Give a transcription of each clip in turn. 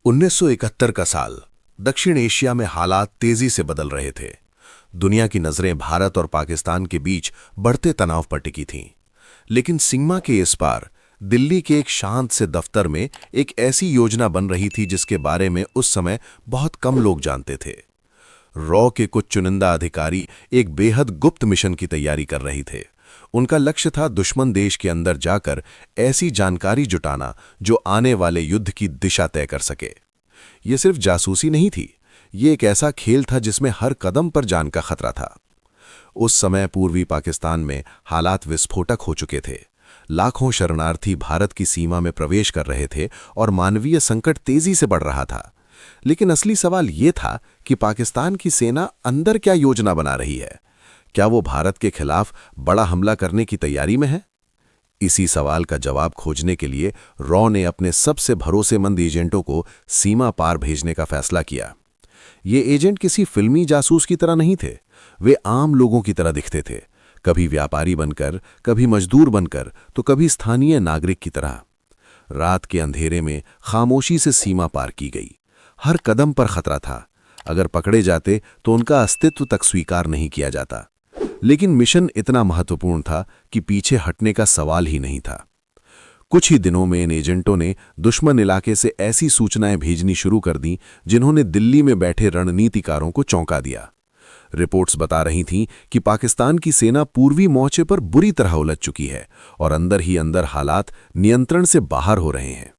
1971 का साल दक्षिण एशिया में हालात तेजी से बदल रहे थे। दुनिया की नजरें भारत और पाकिस्तान के बीच बढ़ते तनाव पर टिकी थीं। लेकिन सीमा के इस पार दिल्ली के एक शांत से दफ्तर में एक ऐसी योजना बन रही थी जिसके बारे में उस समय बहुत कम लोग जानते थे। रॉ के कुछ चुनिंदा अधिकारी एक बेहद गुप्त मिशन की तैयारी कर रहे थे। उनका लक्ष्य था दुश्मन देश के अंदर जाकर ऐसी जानकारी जुटाना जो आने वाले युद्ध की दिशा तय कर सके। ये सिर्फ जासूसी नहीं थी, ये एक ऐसा खेल था जिसमें हर कदम पर जान का खतरा था। उस समय पूर्वी पाकिस्तान में हालात विस्फोटक हो चुके थे। लाखों शरणार्थी भारत की सीमा में प्रवेश कर रहे थे और मानवीय संकट तेजी से बढ़ रहा था। लेकिन असली सवाल ये था कि पाकिस्तान की सेना अंदर क्या योजना बना रही है। क्या वो भारत के खिलाफ बड़ा हमला करने की तैयारी में है? इसी सवाल का जवाब खोजने के लिए रॉ ने अपने सबसे भरोसेमंद एजेंटों को सीमा पार भेजने का फैसला किया। ये एजेंट किसी फिल्मी जासूस की तरह नहीं थे, वे आम लोगों की तरह दिखते थे, कभी व्यापारी बनकर, कभी मजदूर बनकर, तो कभी स्थानीय नागरिक की तरह। रात के अंधेरे में खामोशी से सीमा पार की गई। हर कदम पर खतरा था। अगर पकड़े जाते तो उनका अस्तित्व तक स्वीकार नहीं किया जाता। लेकिन मिशन इतना महत्वपूर्ण था कि पीछे हटने का सवाल ही नहीं था। कुछ ही दिनों में इन एजेंटों ने दुश्मन इलाके से ऐसी सूचनाएं भेजनी शुरू कर दी जिन्होंने दिल्ली में बैठे रणनीतिकारों को चौंका दिया। रिपोर्ट्स बता रही थीं कि पाकिस्तान की सेना पूर्वी मोर्चे पर बुरी तरह उलझ चुकी है और अंदर ही अंदर हालात नियंत्रण से बाहर हो रहे हैं।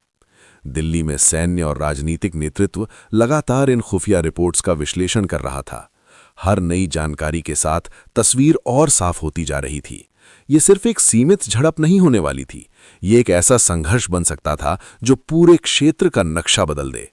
दिल्ली में सैन्य और राजनीतिक नेतृत्व लगातार इन खुफिया रिपोर्ट्स का विश्लेषण कर रहा था। हर नई जानकारी के साथ तस्वीर और साफ होती जा रही थी। ये सिर्फ एक सीमित झड़प नहीं होने वाली थी, ये एक ऐसा संघर्ष बन सकता था जो पूरे क्षेत्र का नक्शा बदल दे।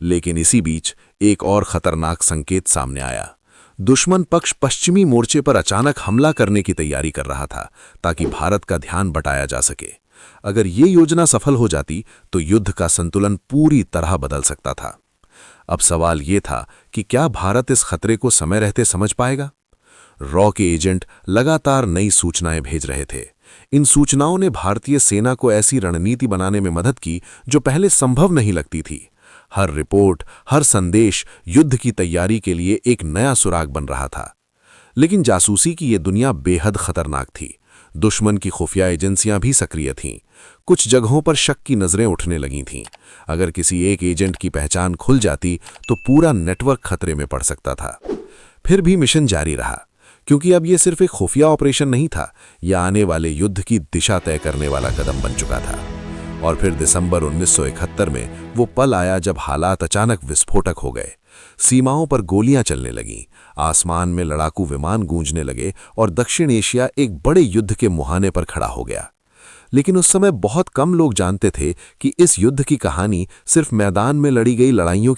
लेकिन इसी बीच एक और खतरनाक संकेत सामने आया। दुश्मन पक्ष पश्चिमी मोर्चे पर अचानक हमला करने की तैयारी कर रहा था ताकि भारत का ध्यान बटाया जा सके। अगर ये योजना सफल हो जाती तो युद्ध का संतुलन पूरी तरह बदल सकता था। अब सवाल ये था कि क्या भारत इस खतरे को समय रहते समझ पाएगा? रॉ के एजेंट लगातार नई सूचनाएं भेज रहे थे। इन सूचनाओं ने भारतीय सेना को ऐसी रणनीति बनाने में मदद की जो पहले संभव नहीं लगती थी। हर रिपोर्ट, हर संदेश युद्ध की तैयारी के लिए एक नया सुराग बन रहा था। लेकिन जासूसी की ये दुनिया बेहद खतरनाक थी। दुश्मन की खुफिया एजेंसियां भी सक्रिय थीं। कुछ जगहों पर शक की नजरें उठने लगी थीं। अगर किसी एक एजेंट की पहचान खुल जाती तो पूरा नेटवर्क खतरे में पड़ सकता था। फिर भी मिशन जारी रहा, क्योंकि अब यह सिर्फ एक खुफिया ऑपरेशन नहीं था, यह आने वाले युद्ध की दिशा तय करने वाला कदम बन चुका था। और फिर दिसंबर 1971 में वो पल आया जब हालात अचानक विस्फोटक हो गए। सीमाओं पर गोलियां चलने लगीं, आसमान में लड़ाकू विमान गूंजने लगे और दक्षिण एशिया एक बड़े युद्ध के मुहाने पर खड़ा हो गया। लेकिन उस समय बहुत कम लोग जानते थे कि इस युद्ध की कहानी सिर्फ मैदान में लड़ी गई लड़ाइयों